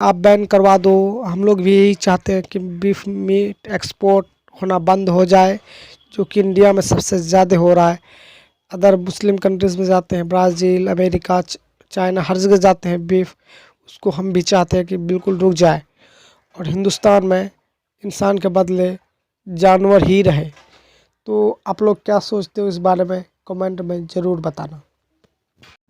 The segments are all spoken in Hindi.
आप बैन करवा दो। हम लोग भी यही चाहते हैं कि बीफ मीट एक्सपोर्ट होना बंद हो जाए, जो कि इंडिया में सबसे ज़्यादा हो रहा है। अदर मुस्लिम कंट्रीज़ में जाते हैं, ब्राज़ील, अमेरिका, चाइना, हर जगह जाते हैं बीफ, उसको हम भी चाहते हैं कि बिल्कुल रुक जाए और हिंदुस्तान में इंसान के बदले जानवर ही रहे। तो आप लोग क्या सोचते हो इस बारे में, कमेंट में ज़रूर बताना।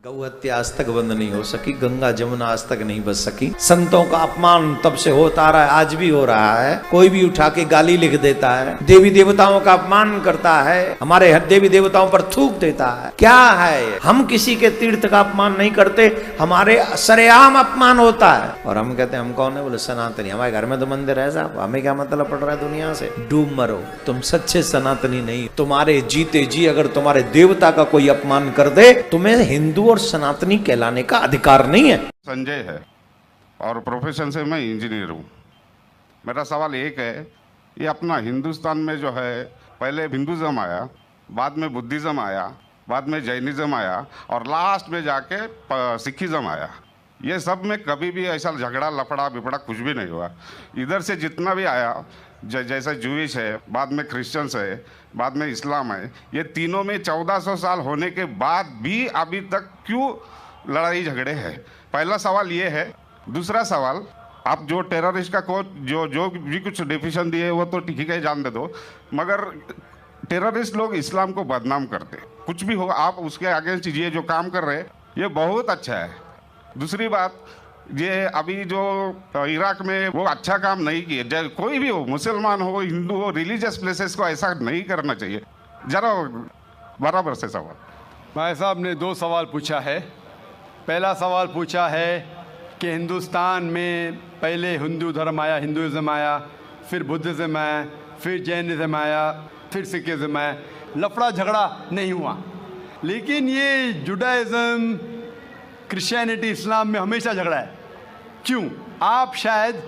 गौ हत्या आज तक बंद नहीं हो सकी, गंगा जमुना आज तक नहीं बच सकी। संतों का अपमान तब से होता आ रहा है, आज भी हो रहा है। कोई भी उठा के गाली लिख देता है, देवी देवताओं का अपमान करता है, हमारे देवी देवताओं पर थूक देता है। क्या है, हम किसी के तीर्थ का अपमान नहीं करते, हमारे सरेआम अपमान होता है। और हम कहते हैं हम कौन है, बोले सनातनी। हमारे घर में तो मंदिर है साहब, हमें क्या मतलब पड़ रहा है दुनिया से। डूब मरो, तुम सच्चे सनातनी नहीं। तुम्हारे जीते जी अगर तुम्हारे देवता का कोई अपमान कर दे, तुम्हें हिंदू और सनातनी कहलाने का अधिकार नहीं है। संजय है और प्रोफेशन से मैं इंजीनियर हूँ। मेरा सवाल एक है, ये अपना हिंदुस्तान में जो है, पहले हिंदुज़म आया, बाद में बुद्धिज़्म आया, बाद में जैनिज़्म आया और लास्ट में जाके सिखिज़्म आया। ये सब में कभी भी ऐसा झगड़ा लफड़ा बिपड़ा कुछ भी नहीं हुआ। इधर से जितना भी आया, जैसे जूइश है, बाद में क्रिश्चियंस है, बाद में इस्लाम है, ये तीनों में 1400 साल होने के बाद भी अभी तक क्यों लड़ाई झगड़े हैं? पहला सवाल ये है। दूसरा सवाल, आप जो टेररिस्ट का जो भी कुछ डेफिनेशन दिए वो तो ठीक है, जान दे दो, मगर टेररिस्ट लोग इस्लाम को बदनाम करते। कुछ भी हो, आप उसके अगेंस्ट ये जो काम कर रहे हैं ये बहुत अच्छा है। दूसरी बात, ये अभी जो इराक में वो अच्छा काम नहीं किए। कोई भी हो, मुसलमान हो, हिंदू हो, रिलीजियस प्लेसेस को ऐसा नहीं करना चाहिए। जरा बराबर से सवाल। भाई साहब ने 2 सवाल पूछा है। पहला सवाल पूछा है कि हिंदुस्तान में पहले हिंदू धर्म आया, हिंदुइज्म आया, फिर बुद्धिज़्म आया, फिर जैनिज़्म आया, फिर सिखिज़्म आया। लफड़ा झगड़ा नहीं हुआ, लेकिन ये जुडाइज़म, क्रिश्चियनिटी, इस्लाम में हमेशा झगड़ा है। क्यों? आप शायद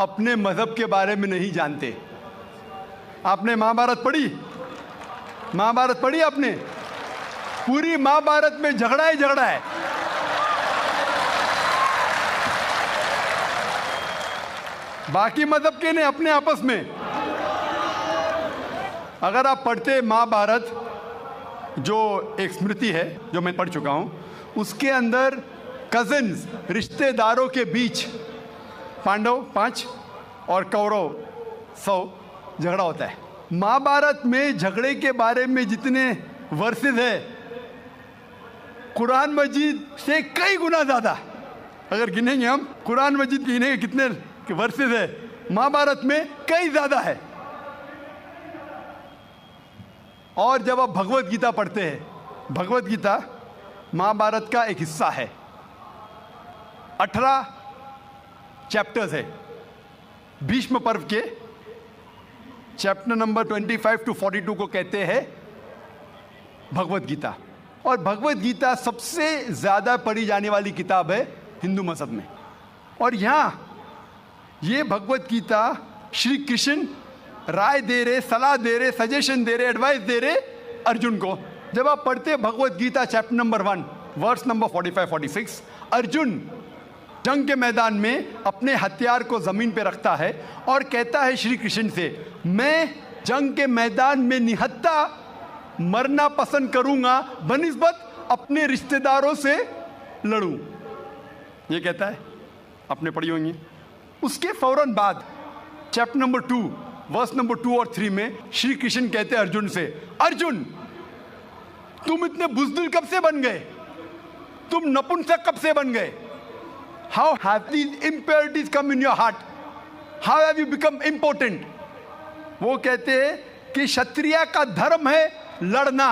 अपने मज़हब के बारे में नहीं जानते। आपने महाभारत पढ़ी? महाभारत पढ़ी आपने? पूरी महाभारत में झगड़ा ही झगड़ा है। बाकी मज़हब के ने अपने आपस में। अगर आप पढ़ते महाभारत, जो एक स्मृति है जो मैं पढ़ चुका हूं, उसके अंदर कजिन्स, रिश्तेदारों के बीच पांडव 5 और कौरव 100 झगड़ा होता है। महाभारत में झगड़े के बारे में जितने वर्सेस है, कुरान मजीद से कई गुना ज़्यादा। अगर गिनेंगे हम, कुरान मजीद गिनेंगे कितने वर्सेस है, महाभारत में कई ज़्यादा है। और जब आप भगवत गीता पढ़ते हैं, भगवत गीता महाभारत का एक हिस्सा है। 18 चैप्टर्स है। भीष्म पर्व के चैप्टर नंबर 25 to 42 को कहते हैं भगवत गीता। और भगवत गीता सबसे ज़्यादा पढ़ी जाने वाली किताब है हिंदू मज़हब में। और यहाँ ये भगवत गीता श्री कृष्ण राय दे रहे, सलाह दे रहे, सजेशन दे रहे, एडवाइस दे रहे अर्जुन को। जब आप पढ़ते Bhagavad Gita chapter number 1 verse number 45-46, Arjun जंग के मैदान में अपने हथियार को ज़मीन पे रखता है और कहता है श्री कृष्ण से, मैं जंग के मैदान में निहत्था मरना पसंद करूंगा बनिस्बत अपने रिश्तेदारों से लड़ूं। ये कहता है, आपने पढ़ी होंगी। उसके फौरन बाद चैप्टर नंबर 2 वर्स नंबर 2 और 3 में श्री कृष्ण कहते हैं अर्जुन से, अर्जुन तुम इतने बुज़दिल कब से बन गए? तुम नपुंसक कब से बन गए? How have these impurities come in your heart? How have you become impotent? वो कहते हैं कि क्षत्रिय का धर्म है लड़ना।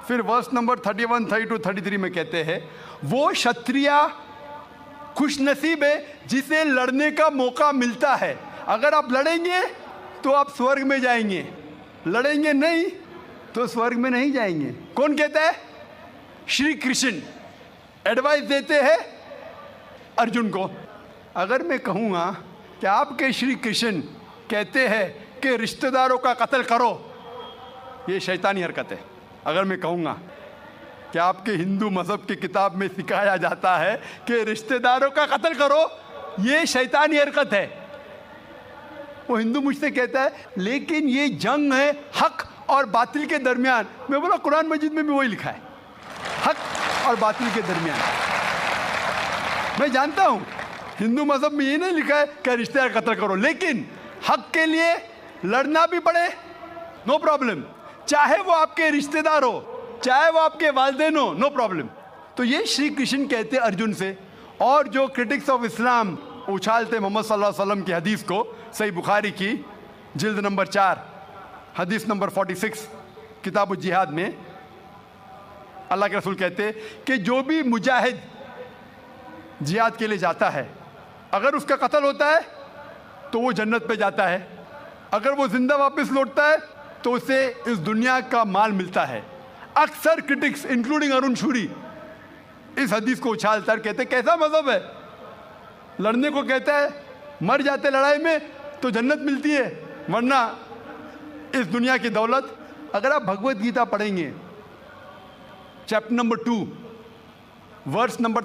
फिर वर्स नंबर 31, 32, 33 में कहते हैं, वो क्षत्रिय खुशनसीब है जिसे लड़ने का मौका मिलता है। अगर आप लड़ेंगे तो आप स्वर्ग में जाएंगे, लड़ेंगे नहीं तो स्वर्ग में नहीं जाएंगे। कौन कहता है? श्री कृष्ण एडवाइस देते हैं अर्जुन को। अगर मैं कहूँगा कि आपके श्री कृष्ण कहते हैं कि रिश्तेदारों का कत्ल करो, ये शैतानी हरकत है। अगर मैं कहूँगा कि आपके हिंदू मजहब की किताब में सिखाया जाता है कि रिश्तेदारों का कत्ल करो, ये शैतानी हरकत है। वो हिंदू मुझसे कहता है लेकिन ये जंग है हक और बातिल के दरमियान। मैं बोला कुरान मजीद में भी वही लिखा है, हक और बातिल के दरमियान। मैं जानता हूं हिंदू मजहब में ये नहीं लिखा है कि रिश्तेदार कत्ल करो, लेकिन हक के लिए लड़ना भी पड़े, नो प्रॉब्लम। चाहे वो आपके रिश्तेदार हो, चाहे वो आपके वालिदैन हो, नो प्रॉब्लम। तो ये श्री कृष्ण कहते अर्जुन से। और जो क्रिटिक्स ऑफ इस्लाम उछालते मोहम्मद सल्लल्लाहु अलैहि वसल्लम की हदीस को, सही बुखारी की जिल्द नंबर 4 हदीस नंबर 46 किताब जिहाद में अल्लाह के रसूल कहते कि जो भी मुजाहिद जिहाद के लिए जाता है, अगर उसका कत्ल होता है तो वो जन्नत पे जाता है, अगर वो जिंदा वापस लौटता है तो उसे इस दुनिया का माल मिलता है। अक्सर क्रिटिक्स इंक्लूडिंग अरुण शूरी इस हदीस को उछालकर कहते कैसा मजहब है, लड़ने को कहता है, मर जाते लड़ाई में तो जन्नत मिलती है, वरना इस दुनिया की दौलत। अगर आप भगवत गीता पढ़ेंगे चैप्टर नंबर 2 वर्स नंबर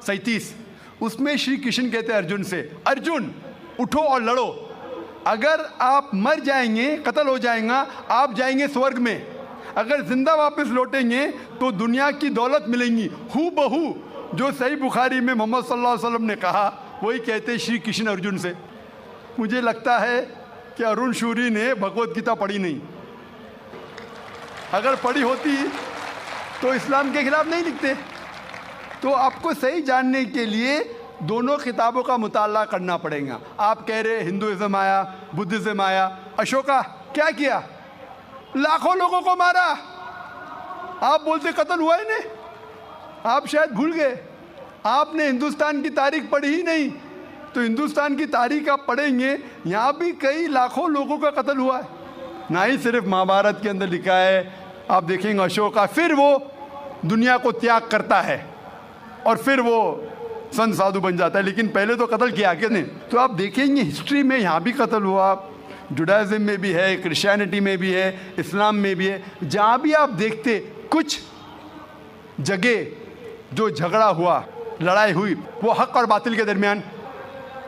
37 उसमें श्री कृष्ण कहते हैं अर्जुन से, अर्जुन उठो और लड़ो। अगर आप मर जाएंगे, कत्ल हो जाएगा, आप जाएंगे स्वर्ग में, अगर जिंदा वापस लौटेंगे तो दुनिया की दौलत मिलेंगी। हू बहू जो सही बुखारी में मोहम्मद सल्लल्लाहु अलैहि वसल्लम ने कहा वही कहते श्री कृष्ण अर्जुन से। मुझे लगता है कि अरुण शूरी ने भगवत गीता पढ़ी नहीं, अगर पढ़ी होती तो इस्लाम के खिलाफ नहीं लिखते। तो आपको सही जानने के लिए दोनों किताबों का मुताला करना पड़ेगा। आप कह रहे हिंदुइज्म आया, बुद्धिज्म आया, अशोका क्या किया, लाखों लोगों को मारा, आप बोलते कत्ल हुआ ही नहीं। आप शायद भूल गए, आपने हिंदुस्तान की तारीख पढ़ी ही नहीं। तो हिंदुस्तान की तारीख आप पढ़ेंगे, यहाँ भी कई लाखों लोगों का कत्ल हुआ है, ना ही सिर्फ महाभारत के अंदर लिखा है। आप देखेंगे अशोका फिर वो दुनिया को त्याग करता है और फिर वो संत साधु बन जाता है, लेकिन पहले तो कत्ल किया किसने। तो आप देखेंगे हिस्ट्री में यहाँ भी कत्ल हुआ, जुडाइज्म में भी है, क्रिश्चियनिटी में भी है, इस्लाम में भी है। जहाँ भी आप देखते कुछ जगह जो झगड़ा हुआ, लड़ाई हुई, वो हक और बातिल के दरमियान,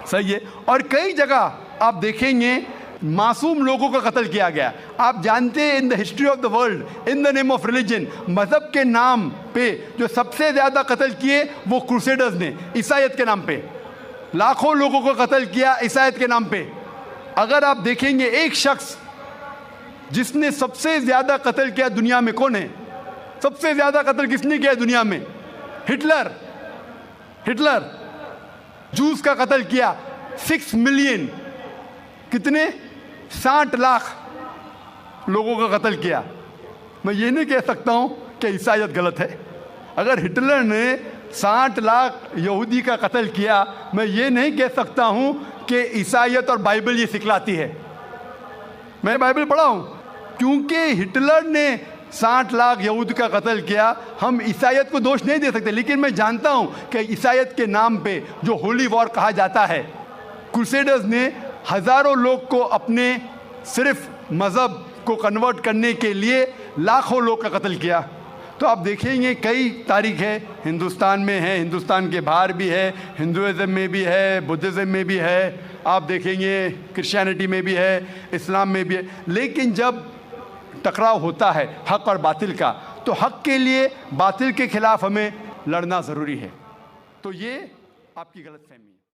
सही है। और कई जगह आप देखेंगे मासूम लोगों का कत्ल किया गया। आप जानते हैं in the history of the world in the name of religion, मजहब के नाम पे जो सबसे ज़्यादा कत्ल किए वो क्रूसेडर्स ने, ईसाईयत के नाम पे लाखों लोगों को कत्ल किया ईसाईयत के नाम पे। अगर आप देखेंगे एक शख्स जिसने सबसे ज़्यादा कत्ल किया दुनिया में, कौन है? सबसे ज़्यादा कत्ल किसने किया दुनिया में? हिटलर। हिटलर जूस का कत्ल किया, 6 मिलियन, कितने 60 लाख लोगों का कत्ल किया। मैं ये नहीं कह सकता हूँ कि ईसाईयत गलत है। अगर हिटलर ने 60 लाख यहूदी का कत्ल किया, मैं ये नहीं कह सकता हूँ कि ईसाईयत और बाइबल ये सिखलाती है। मैं बाइबल पढ़ा हूँ, क्योंकि हिटलर ने 60 लाख यहूद का कत्ल किया, हम ईसाईयत को दोष नहीं दे सकते। लेकिन मैं जानता हूँ कि ईसाईयत के नाम पे जो होली वॉर कहा जाता है, क्रूसेडर्स ने हज़ारों लोग को अपने सिर्फ मज़हब को कन्वर्ट करने के लिए लाखों लोग का कत्ल किया। तो आप देखेंगे कई तारीख है, हिंदुस्तान में है, हिंदुस्तान के बाहर भी है, हिंदुइज्म में भी है, बुद्धिज़्म में भी है, आप देखेंगे क्रिश्चियनिटी में भी है, इस्लाम में भी है। लेकिन जब टकराव होता है हक और बातिल का, तो हक के लिए बातिल के खिलाफ हमें लड़ना ज़रूरी है। तो ये आपकी गलतफहमी है।